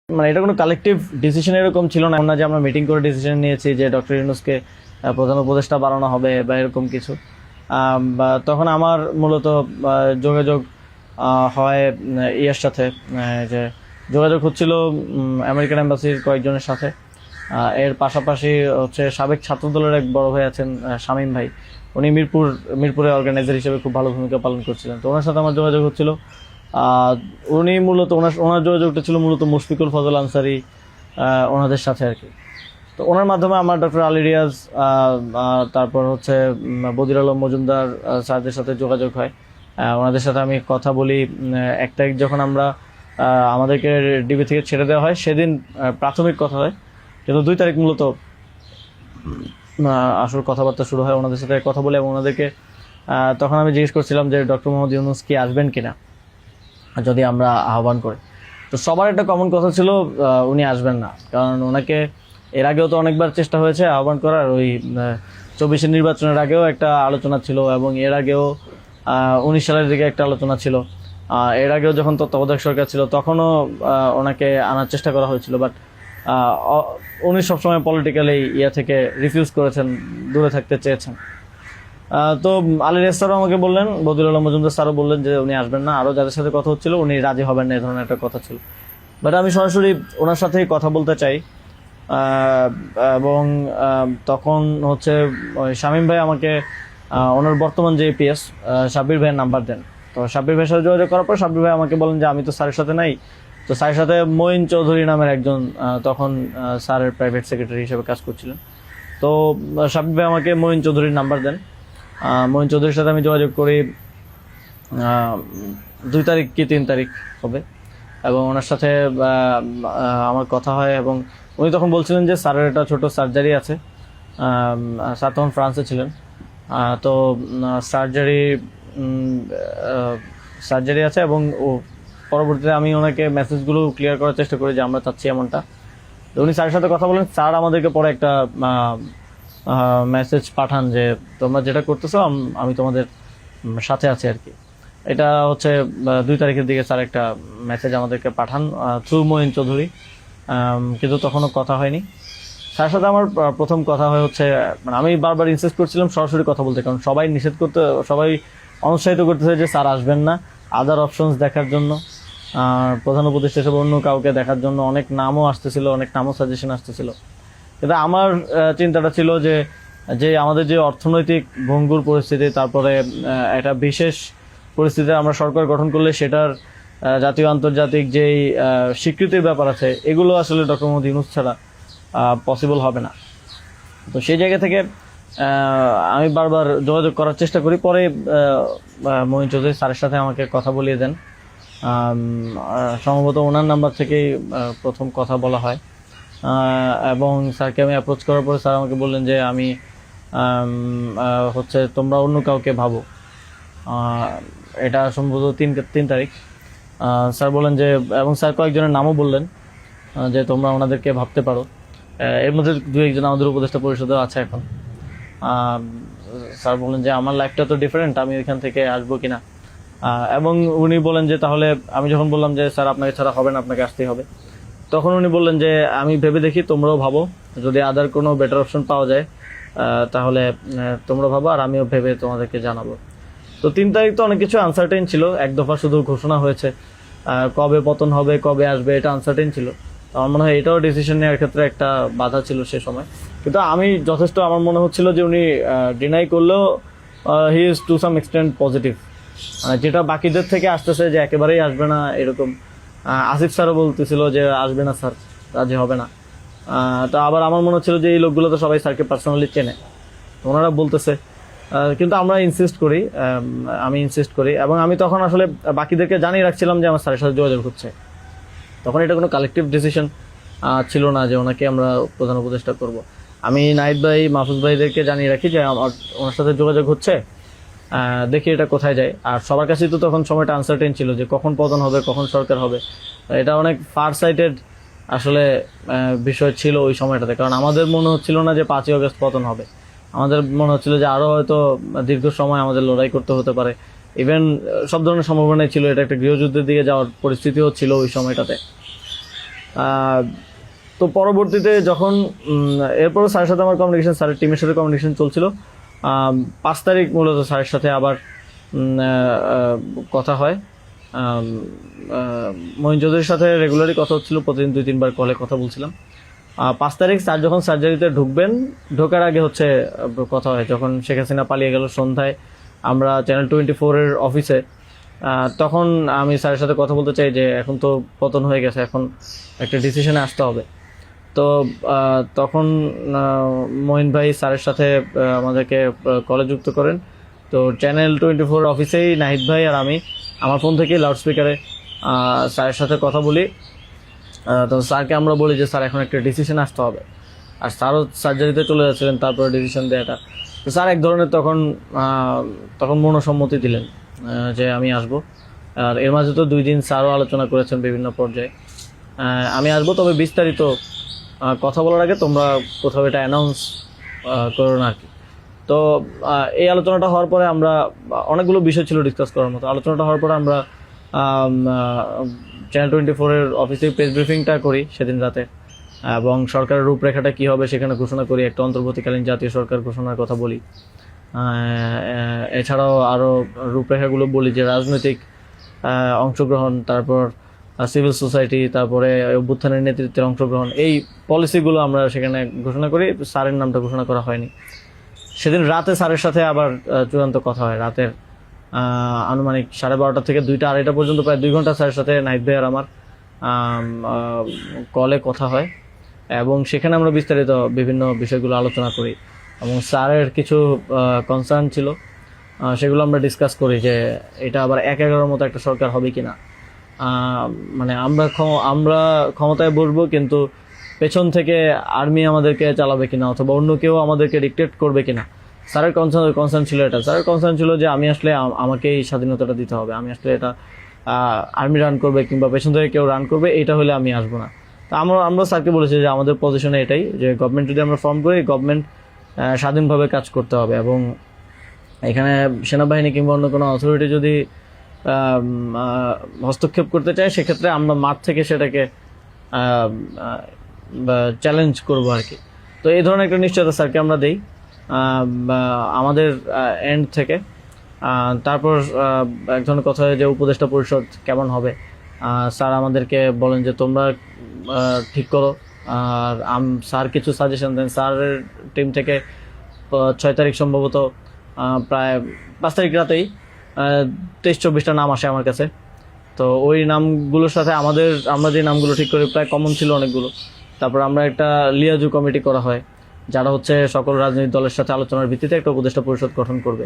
মানে এটা কোনো কালেকটিভ ডিসিশন এরকম ছিল না যে আমরা মিটিং করে ডিসিশন নিয়েছি যে ডক্টর ইউনূসকে প্রধান উপদেষ্টা বানানো হবে বা এরকম কিছু। বা তখন আমার মূলত যোগাযোগ হয় ইয়ের সাথে, যে যোগাযোগ হচ্ছিল আমেরিকান এম্বাসির কয়েকজনের সাথে। এর পাশাপাশি হচ্ছে সাবেক ছাত্রদলের এক বড় ভাই আছেন শামীম ভাই, উনি মিরপুরে অর্গানাইজার হিসেবে খুব ভালো ভূমিকা পালন করছিলেন, তো ওনার সাথে আমার যোগাযোগ হচ্ছিল। উনি মূলত ওনার যোগাযোগটা ছিল মূলত মুশফিকুল ফজল আনসারি ওনাদের সাথে আর কি। তো ওনার মাধ্যমে আমার ডক্টর আলী রিয়াজ, তারপর হচ্ছে বদির আলম মজুমদার স্যারদের সাথে যোগাযোগ হয়। ওনাদের সাথে আমি কথা বলি। এক তারিখ যখন আমরা আমাদেরকে ডিবি থেকে ছেড়ে দেওয়া হয় সেদিন প্রাথমিক কথা হয়, কিন্তু 2 তারিখ মূলত আসল কথাবার্তা শুরু হয়। ওনাদের সাথে কথা বলে এবং ওনাদেরকে তখন আমি জিজ্ঞেস করছিলাম যে ডক্টর মোহাম্মদ ইউনূস কি আসবেন কিনা যদি আমরা আহ্বান করি। তো সবার একটা কমন কথা ছিল উনি আসবেন না, কারণ ওনাকে এর আগেও তো অনেকবার চেষ্টা হয়েছে আহ্বান করার। ওই 24-এর নির্বাচনের আগেও একটা আলোচনা ছিল এবং এর আগেও 19 সালের দিকে একটা আলোচনা ছিল। এর আগেও যখন তত্ত্বাবধায়ক সরকার ছিল তখনও ওনাকে আনার চেষ্টা করা হয়েছিল, বাট উনি সবসময় পলিটিক্যালি থেকে রিফিউজ করেছেন, দূরে থাকতে চেয়েছেন। তো আলী রিয়াজ স্যারও আমাকে বললেন, বদিউল আলম মজুমদার স্যারও বললেন যে উনি আসবেন না, আরও যাদের সাথে কথা হচ্ছিল উনি রাজি হবেন না, এই ধরনের একটা কথা ছিল। বাট আমি সরাসরি ওনার সাথেই কথা বলতে চাই। এবং তখন হচ্ছে ওই শামীম ভাই আমাকে ওনার বর্তমান যে এপিএস সাব্বির ভাইয়ের নাম্বার দেন। তো সাব্বির ভাইয়ের সাথে যোগাযোগ করার পর সাব্বির ভাই আমাকে বলেন যে আমি তো স্যারের সাথে নাই। তো স্যারের সাথে মঈন চৌধুরী নামের একজন তখন স্যারের প্রাইভেট সেক্রেটারি হিসেবে কাজ করছিলেন। তো সাব্বির ভাই আমাকে মঈন চৌধুরীর নাম্বার দেন। মঈন চৌধুরীর সাথে আমি যোগাযোগ করি 2 তারিখ কি 3 তারিখ হবে, এবং ওনার সাথে আমার কথা হয়। এবং উনি তখন বলছিলেন যে স্যারের একটা ছোট সার্জারি আছে। স্যার তখন ফ্রান্সে ছিলেন। তো সার্জারি আছে এবং পরবর্তীতে আমি ওনাকে মেসেজগুলো ক্লিয়ার করার চেষ্টা করি যে আমরা চাচ্ছি এমনটা। তো উনি স্যারের সাথে কথা বলেন। স্যার আমাদেরকে পরে একটা মেসেজ পাঠান যে তোমরা যেটা করতেছো আমি তোমাদের সাথে আছি আর কি। এটা হচ্ছে 2 তারিখের দিকে স্যার একটা মেসেজ আমাদেরকে পাঠান থ্রু মঈন চৌধুরী, কিন্তু তখনও কথা হয়নি। স্যারের সাথে আমার প্রথম কথা হয় হচ্ছে, মানে আমি বারবার ইনসিস্ট করছিলাম সরাসরি কথা বলতে, কারণ সবাই অনুৎসাহিত করতেছে যে স্যার আসবেন না, আদার অপশনস দেখার জন্য, প্রধান উপদেষ্টা হিসেবে অন্য কাউকে দেখার জন্য অনেক নামও আসতেছিল, অনেক নামও সাজেশন আসতেছিল। কিন্তু আমার চিন্তাটা ছিল যে আমাদের যে অর্থনৈতিক ভঙ্গুর পরিস্থিতি, তারপরে একটা বিশেষ পরিস্থিতিতে আমরা সরকার গঠন করলে সেটার জাতীয় আন্তর্জাতিক যেই স্বীকৃতির ব্যাপার আছে, এগুলো আসলে ডক্টর মোহাম্মদ ইউনূস ছাড়া পসিবল হবে না। তো সেই জায়গা থেকে আমি বারবার যোগাযোগ করার চেষ্টা করি। পরে মঈন চৌধুরী স্যারের সাথে আমাকে কথা বলিয়ে দেন। সম্ভবত ওনার নাম্বার থেকেই প্রথম কথা বলা হয়। এবং স্যারকে আমি অ্যাপ্রোচ করার পরে স্যার আমাকে বললেন যে আমি হচ্ছে তোমরা অন্য কাউকে ভাবো। এটা সম্ভবত 3 তারিখ। স্যার বললেন যে, এবং স্যার কয়েকজনের নামও বললেন যে তোমরা ওনাদেরকে ভাবতে পারো। এর মধ্যে 2-1 জন আমাদের উপদেষ্টা পরিষদেও আছে এখন। স্যার বললেন যে আমার লাইফটা তো ডিফারেন্ট, আমি ওইখান থেকে আসবো কিনা। এবং উনি বলেন যে তাহলে, আমি যখন বললাম যে স্যার আপনাকে ছাড়া হবে না, আপনাকে আসতেই হবে, তখন উনি বললেন যে আমি ভেবে দেখি, তোমরাও ভাবো, যদি আদার কোনো বেটার অপশন পাওয়া যায় তাহলে তোমরা ভাবো, আর আমিও ভেবে তোমাদেরকে জানাবো। তো 3 তারিখ তো অনেক কিছু আনসার্টেন ছিল, এক দফা শুধু ঘোষণা হয়েছে, কবে পতন হবে, কবে আসবে, এটা আনসার্টেন ছিল। আমার মনে হয় এটাও ডিসিশন নেওয়ার ক্ষেত্রে একটা বাধা ছিল সে সময়। কিন্তু আমি যথেষ্ট, আমার মনে হচ্ছিল যে উনি ডিনাই করলেও he is to some extent positive, যেটা বাকিদের থেকে আসতেছে যে একেবারেই আসবে না এরকম। আসিফ স্যারও বলতেছিল যে আসবে না স্যার, রাজি হবে না। তো আবার আমার মনে হচ্ছিল যে এই লোকগুলো তো সবাই স্যারকে পার্সোনালি চেনে, ওনারা বলতেছে। কিন্তু আমি ইনসিস্ট করি এবং আমি তখন আসলে বাকিদেরকে জানিয়ে রাখছিলাম যে আমার স্যারের সাথে যোগাযোগ হচ্ছে। তখন এটা কোনো কালেকটিভ ডিসিশন ছিল না যে ওনাকে আমরা প্রধান উপদেষ্টা করব। আমি নাহিদ ভাই, মাহফুজ ভাইদেরকে জানিয়ে রাখি যে ওনার সাথে যোগাযোগ হচ্ছে, দেখি এটা কোথায় যায়। আর সবার কাছেই তো তখন সময়টা আনসার্টেন ছিল যে কখন পতন হবে, কখন সরকার হবে। এটা অনেক ফার সাইটেড আসলে বিষয় ছিল ওই সময়টাতে, কারণ আমাদের মনে হচ্ছিল না যে 5ই আগস্ট পতন হবে। আমাদের মনে হচ্ছিল যে আরও হয়তো দীর্ঘ সময় আমাদের লড়াই করতে হতে পারে। ইভেন সব ধরনের সম্ভাবনাই ছিল, এটা একটা গৃহযুদ্ধের দিকে যাওয়ার পরিস্থিতিও ছিল ওই সময়টাতে। আহ, তো পরবর্তীতে যখন এরপরও স্যারের সাথে আমার কমিউনিকেশন, স্যারের টিমের সাথে কমিউনিকেশন চলছিল। 5 তারিখ মূলত স্যারের সাথে আবার কথা হয়। মঈন চৌধুরীর সাথে রেগুলারই কথা হচ্ছিল, প্রতিদিন 2-3 বার কলে কথা বলছিলাম। 5 তারিখ স্যার যখন সার্জারিতে ঢুকবেন, ঢোকার আগে হচ্ছে কথা হয়, যখন শেখ হাসিনা পালিয়ে গেল সন্ধ্যায় আমরা চ্যানেল 24-এর অফিসে। তখন আমি স্যারের সাথে কথা বলতে চাই যে এখন তো পতন হয়ে গেছে, এখন একটা ডিসিশনে আসতে হবে। তো তখন মঈন ভাই স্যারের সাথে আমাদেরকে কলে যুক্ত করেন। তো চ্যানেল 24 অফিসেই নাহিদ ভাই আর আমি আমার ফোন থেকে লাউড স্পিকারে স্যারের সাথে কথা বলি। তো স্যারকে আমরা বলি যে স্যার এখন একটা ডিসিশন আসতে হবে, আর স্যারও সার্জারিতে চলে যাচ্ছিলেন, তারপরে ডিসিশন দেওয়াটা। তো স্যার এক ধরনের তখন মনোসম্মতি দিলেন যে আমি আসব। আর এর মাঝে তো 2 দিন স্যারও আলোচনা করেছেন বিভিন্ন পর্যায়ে আমি আসবো, তবে বিস্তারিত কথা বলার আগে তোমরা কোথাও এটা অ্যানাউন্স করো না আর কি। তো এই আলোচনাটা হওয়ার পরে আমরা অনেকগুলো বিষয় ছিল ডিসকাস করার মতো। আলোচনাটা হওয়ার পরে আমরা চ্যানেল 24-এর অফিসে প্রেস ব্রিফিংটা করি সেদিন রাতে, এবং সরকারের রূপরেখাটা কী হবে সেখানে ঘোষণা করি, একটা অন্তর্বর্তীকালীন জাতীয় সরকার ঘোষণার কথা বলি। এছাড়াও আরও রূপরেখাগুলো বলি যে রাজনৈতিক অংশগ্রহণ, তারপর সিভিল সোসাইটি, তারপরে অভ্যুত্থানের নেতৃত্বের অংশগ্রহণ, এই পলিসিগুলো আমরা সেখানে ঘোষণা করি। স্যারের নামটা ঘোষণা করা হয়নি। সেদিন রাতে স্যারের সাথে আবার চূড়ান্ত কথা হয়, রাতের আনুমানিক 12:30 থেকে 2টা-2:30 পর্যন্ত প্রায় 2 ঘন্টা স্যারের সাথে নাহিদ ভাই আর আমার কলে কথা হয়, এবং সেখানে আমরা বিস্তারিত বিভিন্ন বিষয়গুলো আলোচনা করি, এবং স্যারের কিছু কনসার্ন ছিল সেগুলো আমরা ডিসকাস করি যে এটা আবার 1-11 মতো একটা সরকার হবে কিনা। মানে আমরা ক্ষমতায় বসবো, কিন্তু পেছন থেকে আর্মি আমাদেরকে চালাবে কিনা, অথবা অন্য কেউ আমাদেরকে ডিক্টেট করবে কিনা। স্যারের কনসার্ন ছিল এটা। স্যারের কনসার্ন ছিল যে আমি আসলে আমাকেই স্বাধীনতাটা দিতে হবে, আমি আসলে এটা আর্মি রান করবে কিংবা পেছন থেকে কেউ রান করবে, এটা হলে আমি আসবো না। তো আমরা স্যারকে বলেছি যে আমাদের পজিশনে এটাই, যে গভর্নমেন্ট যদি আমরা ফর্ম করি, গভর্নমেন্ট স্বাধীনভাবে কাজ করতে হবে, এবং এখানে সেনাবাহিনী কিংবা অন্য কোনো অথরিটি যদি হস্তক্ষেপ করতে চায়, সেক্ষেত্রে আমরা মাঠ থেকে সেটাকে চ্যালেঞ্জ করবো আর কি। তো এই ধরনের একটা নিশ্চয়তা স্যারকে আমরা দিই আমাদের এন্ড থেকে। তারপর এক ধরনের কথা হয় যে উপদেষ্টা পরিষদ কেমন হবে। স্যার আমাদেরকে বলেন যে তোমরা ঠিক করো, আর স্যার কিছু সাজেশন দেন। স্যারের টিম থেকে 6 তারিখ সম্ভবত প্রায় 5 তারিখ রাতেই 23-24টা নাম আসে আমার কাছে। তো ওই নামগুলোর সাথে আমরা যে নামগুলো ঠিক করি প্রায় কমন ছিল অনেকগুলো। তারপর আমরা একটা লিয়াজু কমিটি করা হয়, যারা হচ্ছে সকল রাজনৈতিক দলের সাথে আলোচনার ভিত্তিতে একটা উপদেষ্টা পরিষদ গঠন করবে।